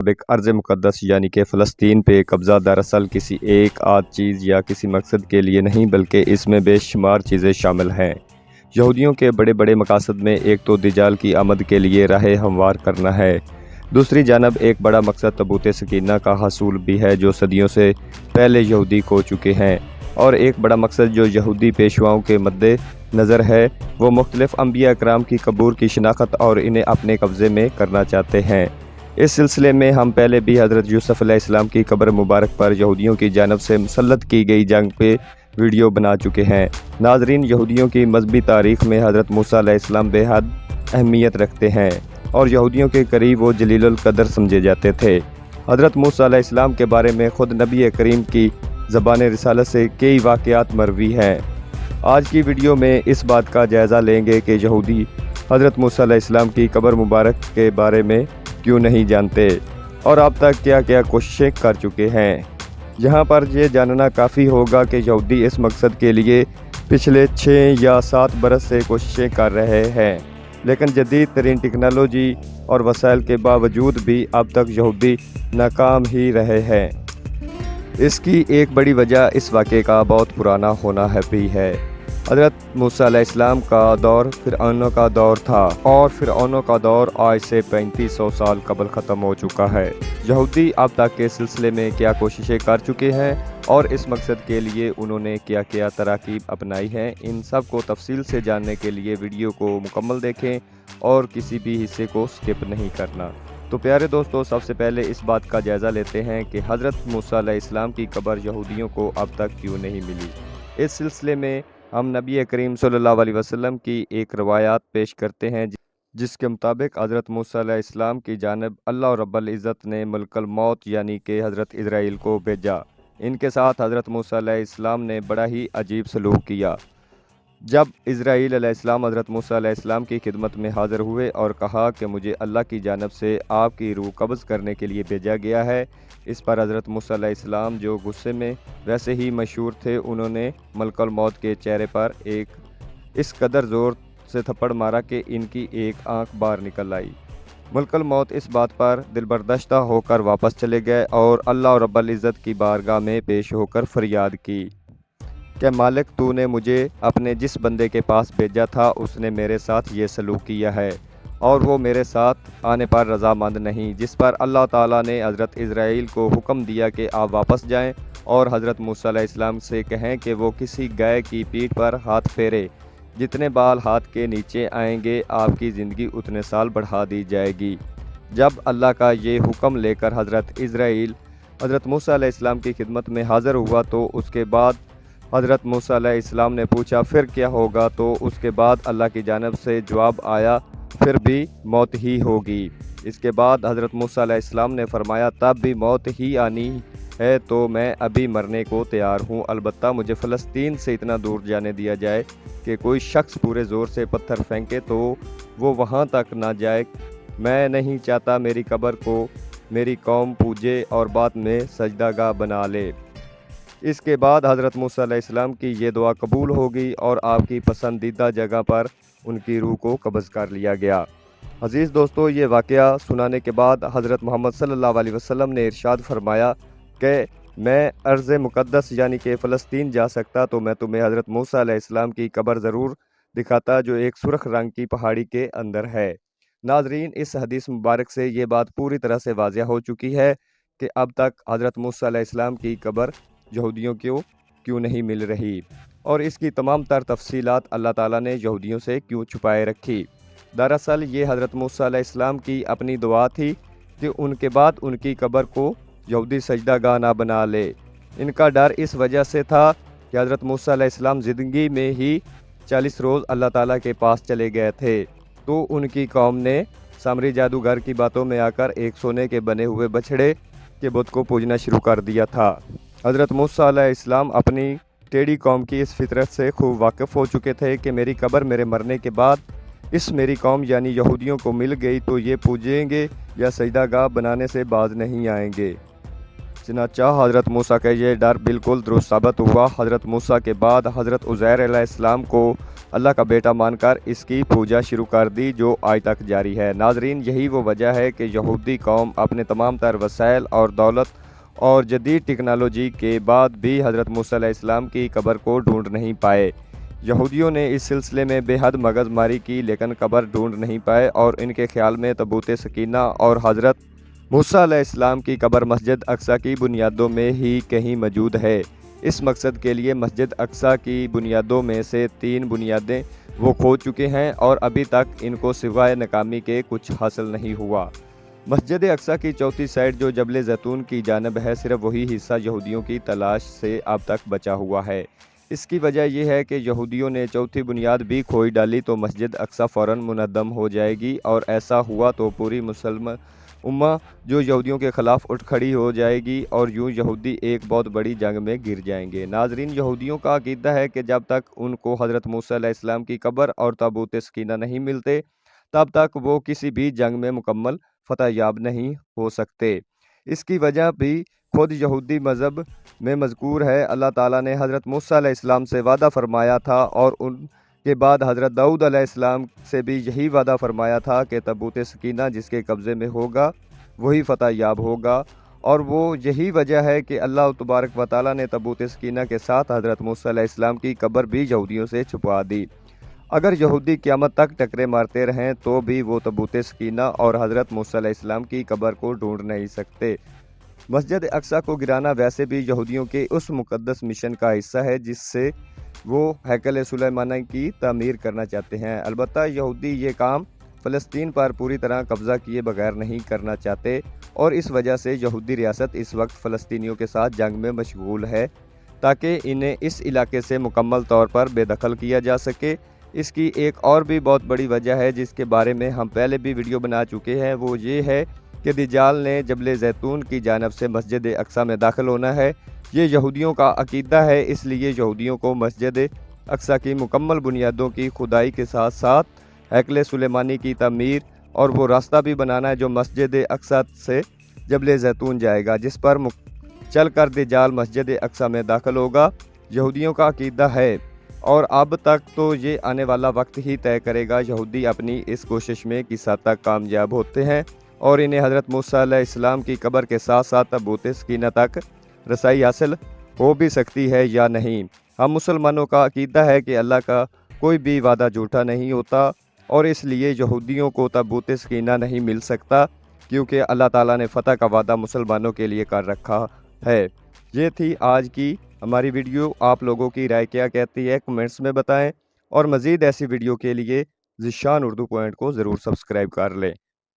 एक अर्ज़ मुक़द्दस यानी कि फ़लस्तीन पे कब्ज़ा दरअसल किसी एक आध चीज़ या किसी मकसद के लिए नहीं, बल्कि इसमें बेशुमार चीज़ें शामिल हैं। यहूदियों के बड़े बड़े मकासद में एक तो दज्जाल की आमद के लिए राहें हमवार करना है। दूसरी जानब एक बड़ा मकसद तबूत सकीना का हसूल भी है, जो सदियों से पहले यहूदी खो चुके हैं। और एक बड़ा मकसद जो यहूदी पेशवाओं के मद्दे नज़र है, वो मुख्तलिफ़ अंबिया कराम की कबूर की शनाख्त और इन्हें अपने कब्ज़े में करना चाहते हैं। इस सिलसिले में हम पहले भी हज़रत यूसुफ़ अलैहिस्सलाम की कब्र मुबारक पर यहूदियों की जानब से मुसल्लत की गई जंग पे वीडियो बना चुके हैं। नाज़रीन, यहूदियों की मजहबी तारीख़ में हज़रत मूसा अलैहिस्सलाम बेहद अहमियत रखते हैं और यहूदियों के करीब वो जलीलुल क़द्र समझे जाते थे। हज़रत मूसा अलैहिस्सलाम के बारे में ख़ुद नबी करीम की ज़बान रिसालत से कई वाक़यात मरवी हैं। आज की वीडियो में इस बात का जायज़ा लेंगे कि यहूदी हज़रत मूसा अलैहिस्सलाम की कब्र मुबारक के बारे में क्यों नहीं जानते और अब तक क्या क्या कोशिशें कर चुके हैं। यहाँ पर यह जानना काफ़ी होगा कि यहूदी इस मकसद के लिए पिछले 6 या 7 बरस से कोशिशें कर रहे हैं, लेकिन जदीद तरीन टेक्नोलॉजी और वसाइल के बावजूद भी अब तक यहूदी नाकाम ही रहे हैं। इसकी एक बड़ी वजह इस वाक़े का बहुत पुराना होना भी है। हज़रत मूसा अलैहिस्सलाम का दौर फ़िरऔनों का दौर था और फ़िरऔनों का दौर आज से 3500 साल कबल ख़त्म हो चुका है। यहूदी अब तक के सिलसिले में क्या कोशिशें कर चुके हैं और इस मकसद के लिए उन्होंने क्या क्या तराकीब अपनाई हैं, इन सब को तफसील से जानने के लिए वीडियो को मुकम्मल देखें और किसी भी हिस्से को स्किप नहीं करना। तो प्यारे दोस्तों, सबसे पहले इस बात का जायज़ा लेते हैं कि हज़रत मूसा अलैहिस्सलाम की कब्र यहूदियों को अब तक क्यों नहीं मिली। इस सिलसिले में हम नबी करीम सल्लल्लाहु अलैहि वसल्लम की एक रवायात पेश करते हैं, जिसके मुताबिक हज़रत मूसा अलैहिस्सलाम की जानब अल्लाह रब्बुल इज़्ज़त ने मलकुल मौत यानी कि हज़रत इज़राइल को भेजा। इनके साथ हज़रत मूसा अलैहिस्सलाम ने बड़ा ही अजीब सलूक किया। जब इज़राइल अलैहिस्सलाम हज़रत मूसा अलैहिस्सलाम की खिदमत में हाज़िर हुए और कहा कि मुझे अल्लाह की जानब से आपकी रूह कब्ज़ करने के लिए भेजा गया है, इस पर हज़रत मूसा अलैहिस्सलाम, जो गुस्से में वैसे ही मशहूर थे, उन्होंने मलकुल मौत के चेहरे पर इस कदर ज़ोर से थप्पड़ मारा कि इनकी एक आंख बाहर निकल आई। मलकुल मौत इस बात पर दिलबर्दाश्ता होकर वापस चले गए और अल्लाह रब्बुल इज़्ज़त की बारगाह में पेश होकर फरियाद की कि मालिक, तूने मुझे अपने जिस बंदे के पास भेजा था उसने मेरे साथ ये सलूक किया है और वो मेरे साथ आने पर रज़ामंद नहीं। जिस पर अल्लाह ताला ने हज़रत इज़राइल को हुक्म दिया कि आप वापस जाएं और हज़रत मूसा अलैहिस्सलाम से कहें कि वो किसी गाय की पीठ पर हाथ फेरे। जितने बाल हाथ के नीचे आएंगे आपकी ज़िंदगी उतने साल बढ़ा दी जाएगी। जब अल्लाह का ये हुक्म लेकर हज़रत इज़राइल हज़रत मूसा अलैहिस्सलाम की खिदमत में हाज़िर हुआ तो उसके बाद हज़रत मूसा अलैहिस्सलाम ने पूछा फिर क्या होगा, तो उसके बाद अल्लाह की जानब से जवाब आया फिर भी मौत ही होगी। इसके बाद हज़रत मूसा अलैहिस्सलाम ने फरमाया तब भी मौत ही आनी है तो मैं अभी मरने को तैयार हूँ, अलबत्ता मुझे फ़लस्तीन से इतना दूर जाने दिया जाए कि कोई शख्स पूरे ज़ोर से पत्थर फेंके तो वो वहाँ तक ना जाए। मैं नहीं चाहता मेरी कब्र को मेरी कौम पूजे और बाद में सजदागाह बना ले। इसके बाद हज़रत मूसा अलैहिस्सलाम की ये दुआ कबूल हो गई और आपकी पसंदीदा जगह पर उनकी रूह को कब्ज़ कर लिया गया। अज़ीज़ दोस्तों, ये वाक़या सुनाने के बाद हज़रत मोहम्मद सल्लल्लाहु अलैहि वसल्लम ने इरशाद फरमाया कि मैं अर्ज़ मुक़द्दस यानी कि फ़लस्तीन जा सकता तो मैं तुम्हें हज़रत मूसा अलैहिस्सलाम की कब्र ज़रूर दिखाता, जो एक सुर्ख रंग की पहाड़ी के अंदर है। नाज़रीन, इस हदीस मुबारक से ये बात पूरी तरह से वाज़िह हो चुकी है कि अब तक हज़रत मूसा अलैहिस्सलाम की कब्र यहूदियों को क्यों नहीं मिल रही और इसकी तमाम तर तफसीलात अल्लाह ताला ने यहूदियों से क्यों छुपाए रखी। दरअसल ये हज़रत मूसा अलैहिस्सलाम की अपनी दुआ थी कि उनके बाद उनकी कब्र को यहूदी सजदागाह ना बना ले। इनका डर इस वजह से था कि हज़रत मूसा अलैहिस्सलाम ज़िंदगी में ही 40 रोज़ अल्लाह ताला के पास चले गए थे, तो उनकी कौम ने सामरी जादूगर की बातों में आकर एक सोने के बने हुए बछड़े के बुत को पूजना शुरू कर दिया था। हज़रत मूसा अलैहिस्सलाम अपनी टेढ़ी कौम की इस फितरत से खूब वाकिफ़ हो चुके थे कि मेरी कब्र मेरे मरने के बाद इस मेरी कौम यानी यहूदियों को मिल गई तो ये पूजेंगे या सजदागाह बनाने से बाज नहीं आएंगे। चनाचा हज़रत मूसा का ये डर बिल्कुल दुरुस्त साबित हुआ। हज़रत मूसा के बाद हज़रत उज़ैर अलैहिस्सलाम को अल्लाह का बेटा मानकर इसकी पूजा शुरू कर दी, जो आज तक जारी है। नाजरीन, यही वो वजह है कि यहूदी कौम अपने तमाम तर वसाइल और दौलत और जदीद टेक्नोलॉजी के बाद भी हज़रत मूसा अलैहिस्सलाम की कब्र को ढूंढ नहीं पाए। यहूदियों ने इस सिलसिले में बेहद मगजमारी की, लेकिन कब्र ढूंढ नहीं पाए और इनके ख्याल में तबूत सकीना और हज़रत मूसा अलैहिस्सलाम की कब्र मस्जिद अक्सा की बुनियादों में ही कहीं मौजूद है। इस मकसद के लिए मस्जिद अक्सा की बुनियादों में से 3 बुनियादें वो खो चुके हैं और अभी तक इनको सिवाय नाकामी के कुछ हासिल नहीं हुआ। मस्जिद अक्सा की चौथी साइड जो जबल जैतून की जानब है, सिर्फ वही हिस्सा यहूदियों की तलाश से अब तक बचा हुआ है। इसकी वजह यह है कि यहूदियों ने चौथी बुनियाद भी खोई डाली तो मस्जिद अक्सा फ़ौरन मुनद्दम हो जाएगी, और ऐसा हुआ तो पूरी मुसलमान उम्मा जो यहूदियों के ख़िलाफ़ उठ खड़ी हो जाएगी और यूं यहूदी एक बहुत बड़ी जंग में गिर जाएंगे। नाजरीन, यहूदियों का अकीदा है कि जब तक उनको हज़रत मूसा अलैहिस्सलाम की कब्र और ताबूत सकीना नहीं मिलते, तब तक वो किसी भी जंग में मुकम्मल फ़तह याब नहीं हो सकते। इसकी वजह भी खुद यहूदी मज़हब में मज़कूर है। अल्लाह ताला ने हज़रत मूसा अलैहिस्सलाम से वादा फरमाया था और उनके बाद हज़रत दाऊद अलैहिस्सलाम से भी यही वादा फरमाया था कि ताबूत सकीना जिसके कब्ज़े में होगा वही फ़तह याब होगा, और वो यही वजह है कि अल्लाह तबारक व तआला ने ताबूत सकीना के साथ हज़रत मूसा अलैहिस्सलाम की कब्र भी यहूदियों से छुपा दी। अगर यहूदी क़यामत तक टकरे मारते रहें तो भी वो ताबूत सकीना और हज़रत मूसा अलैहिस्सलाम की कब्र को ढूंढ नहीं सकते। मस्जिद अक्सा को गिराना वैसे भी यहूदियों के उस मुक़द्दस मिशन का हिस्सा है जिससे वो हैकल सुलेमानी की तामीर करना चाहते हैं। अलबत्ता यहूदी ये काम फ़लस्तीन पर पूरी तरह कब्ज़ा किए बगैर नहीं करना चाहते, और इस वजह से यहूदी रियासत इस वक्त फ़लस्तीनियों के साथ जंग में मशगूल है ताकि इन्हें इस इलाके से मुकम्मल तौर पर बेदखल किया जा सके। इसकी एक और भी बहुत बड़ी वजह है जिसके बारे में हम पहले भी वीडियो बना चुके हैं, वो ये है कि दज्जाल ने जबल जैतून की जानब से मस्जिद अक्सा में दाखिल होना है। ये यहूदियों का अकीदा है, इसलिए यहूदियों को मस्जिद अक्सा की मुकम्मल बुनियादों की खुदाई के साथ साथ हैकल सुलेमानी की तमीर और वो रास्ता भी बनाना है जो मस्जिद अक्सा से जबल जैतून जाएगा, जिस पर चल कर दज्जाल मस्जिद अक्सा में दाखिल होगा। यहूदियों का अकीदा है, और अब तक तो ये आने वाला वक्त ही तय करेगा यहूदी अपनी इस कोशिश में किस हद तक कामयाब होते हैं और इन्हें हज़रत मूसा अलैहिस्सलाम की कब्र के साथ साथ ताबूत सकीना तक रसाई हासिल हो भी सकती है या नहीं। हम मुसलमानों का अकीदा है कि अल्लाह का कोई भी वादा झूठा नहीं होता, और इसलिए यहूदियों को ताबूत सकीना नहीं मिल सकता, क्योंकि अल्लाह ताला ने फ़तह का वादा मुसलमानों के लिए कर रखा है। ये थी आज की हमारी वीडियो। आप लोगों की राय क्या कहती है कमेंट्स में बताएं, और मज़ीद ऐसी वीडियो के लिए ज़ीशान उर्दू पॉइंट को ज़रूर सब्सक्राइब कर लें।